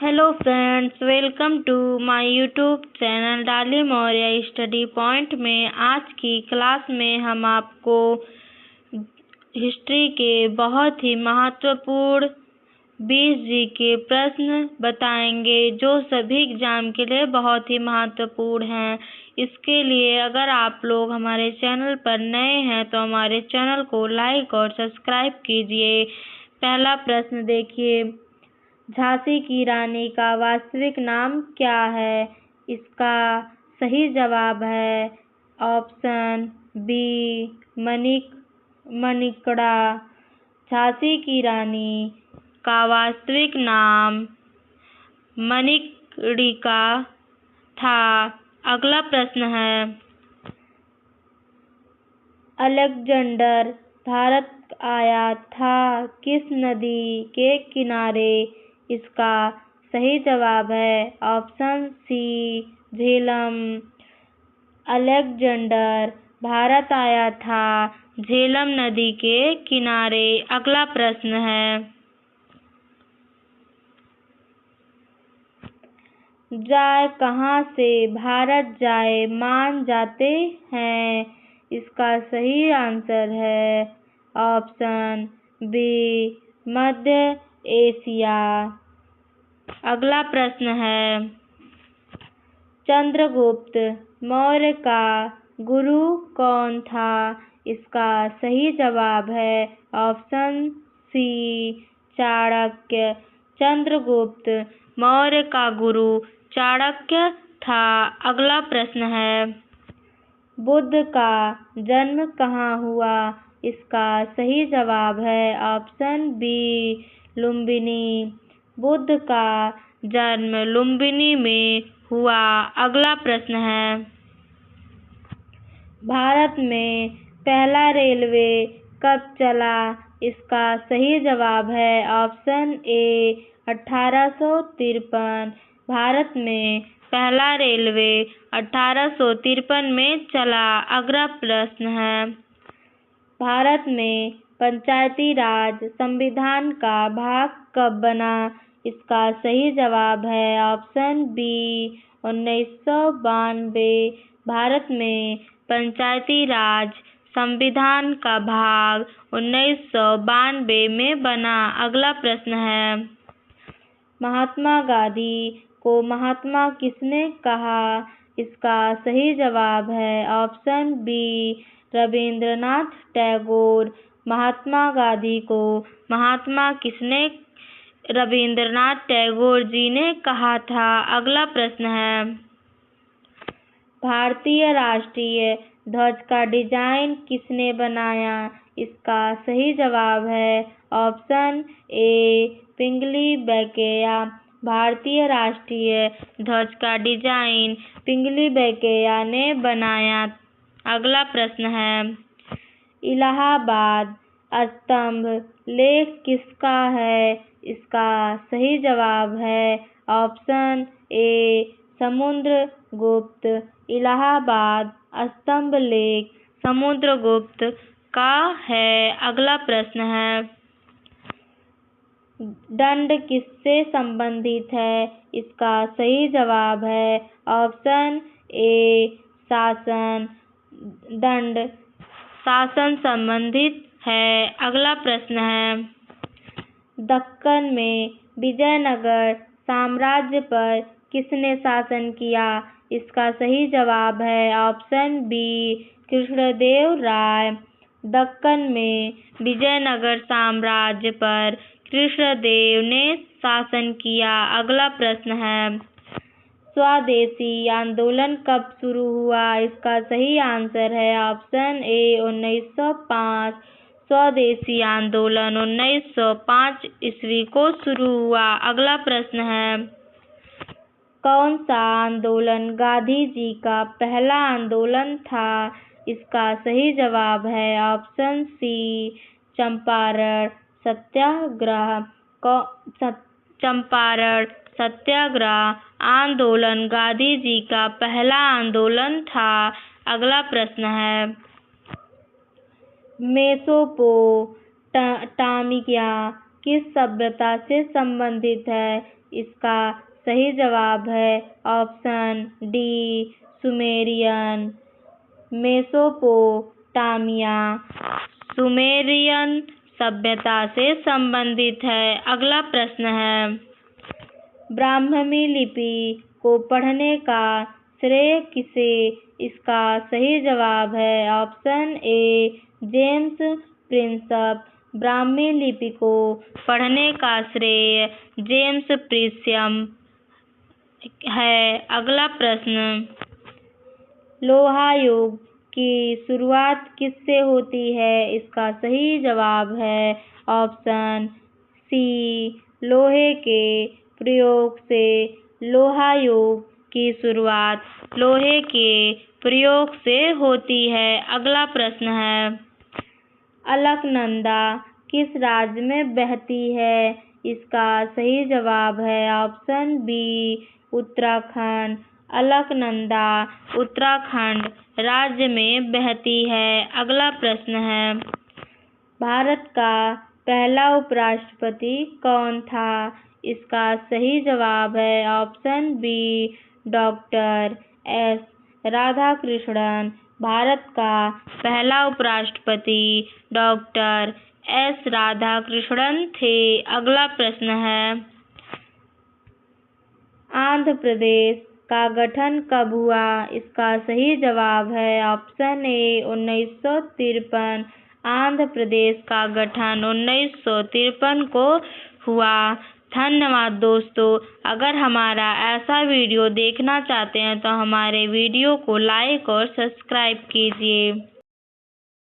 Hello friends, welcome to my YouTube channel Dolly Maurya study point में आज की क्लास में हम आपको हिस्ट्री के बहुत ही महत्वपूर्ण 20 जीके प्रश्न बताएंगे जो सभी एग्जाम के लिए बहुत ही महत्वपूर्ण हैं। इसके लिए अगर आप लोग हमारे चैनल पर नए हैं तो हमारे चैनल को लाइक और सब्सक्राइब कीजिए। पहला प्रश्न देखिए, झांसी की रानी का वास्तविक नाम क्या है? इसका सही जवाब है ऑप्शन बी मणिकर्णिका। झांसी की रानी का वास्तविक नाम मणिकर्णिका था। अगला प्रश्न है, अलेक्जेंडर भारत आया था किस नदी के किनारे? इसका सही जवाब है option C Jhelum. Alexander Bharat आया था झेलम नदी के किनारे। अगला प्रश्न है, जाय कहाँ से भारत जाए मान जाते हैं? इसका सही आंसर है ऑप्शन बी मध्य एशिया। अगला प्रश्न है, चंद्रगुप्त मौर्य का गुरु कौन था? इसका सही जवाब है ऑप्शन सी चाणक्य। चंद्रगुप्त मौर्य का गुरु चाणक्य था। अगला प्रश्न है, बुद्ध का जन्म कहाँ हुआ? इसका सही जवाब है ऑप्शन बी लुम्बिनी। बुद्ध का जन्म लुम्बिनी में हुआ। अगला प्रश्न है, भारत में पहला रेलवे कब चला? इसका सही जवाब है ऑप्शन ए 1853। भारत में पहला रेलवे 1853 में चला। अगला प्रश्न है, भारत में पंचायती राज संविधान का भाग कब बना? इसका सही जवाब है ऑप्शन बी 1992। भारत में पंचायती राज संविधान का भाग 1992 में बना। अगला प्रश्न है, महात्मा गांधी को महात्मा किसने कहा? इसका सही जवाब है ऑप्शन बी रविंद्रनाथ टैगोर। महात्मा गांधी को महात्मा किसने रविंद्रनाथ टैगोर जी ने कहा था। अगला प्रश्न है, भारतीय राष्ट्रीय ध्वज का डिजाइन किसने बनाया? इसका सही जवाब है ऑप्शन ए पिंगली वेंकैया। भारतीय राष्ट्रीय ध्वज का डिजाइन पिंगली वेंकैया ने बनाया। अगला प्रश्न है, इलाहाबाद स्तंभ लेख किसका है? इसका सही जवाब है ऑप्शन ए समुद्रगुप्त। इलाहाबाद स्तंभ लेख समुद्रगुप्त का है। अगला प्रश्न है, दंड किससे संबंधित है? इसका सही जवाब है ऑप्शन ए शासन। दंड शासन संबंधित है। अगला प्रश्न है, दक्कन में विजयनगर साम्राज्य पर किसने शासन किया? इसका सही जवाब है ऑप्शन बी कृष्णदेव राय। दक्कन में विजयनगर साम्राज्य पर कृष्णदेव ने शासन किया। अगला प्रश्न है, स्वदेशी आंदोलन कब शुरू हुआ? इसका सही आंसर है ऑप्शन ए 1905। स्वदेशी आंदोलन 1905 ईस्वी को शुरू हुआ। अगला प्रश्न है, कौन सा आंदोलन गांधी जी का पहला आंदोलन था? इसका सही जवाब है ऑप्शन सी चंपारण सत्याग्रह। चंपारण सत्याग्रह आंदोलन गांधी जी का पहला आंदोलन था। अगला प्रश्न है, मेसोपोटामिया किस सभ्यता से संबंधित है? इसका सही जवाब है option D Sumerian. Mesopotamia Sumerian सभ्यता से संबंधित है। अगला प्रश्न है, ब्राह्मी लिपि को पढ़ने का श्रेय किसे? इसका सही जवाब है option A James Prinsep. Brahmi लिपि को पढ़ने का श्रेय जेम्स प्रिंसप है। अगला प्रश्न, लोहा युग की शुरुआत किससे होती है? इसका सही जवाब है ऑप्शन सी लोहे के प्रयोग से। लोहा युग की शुरुआत लोहे के प्रयोग से होती है। अगला प्रश्न है, अलकनंदा किस राज्य में बहती है? इसका सही जवाब है ऑप्शन बी उत्तराखंड। अलकनंदा उत्तराखंड राज्य में बहती है। अगला प्रश्न है, भारत का पहला उपराष्ट्रपति कौन था? इसका सही जवाब है option B doctor S Radhakrishnan. Bharat का पहला उपराष्ट्रपति डॉक्टर एस राधाकृष्णन थे। अगला प्रश्न है, आंध्र प्रदेश का गठन कब हुआ? इसका सही जवाब है ऑप्शन ए 1953। आंध्र प्रदेश का गठन 1953 को हुआ। धन्यवाद दोस्तों। अगर हमारा ऐसा वीडियो देखना चाहते हैं तो हमारे वीडियो को लाइक और सब्सक्राइब कीजिए।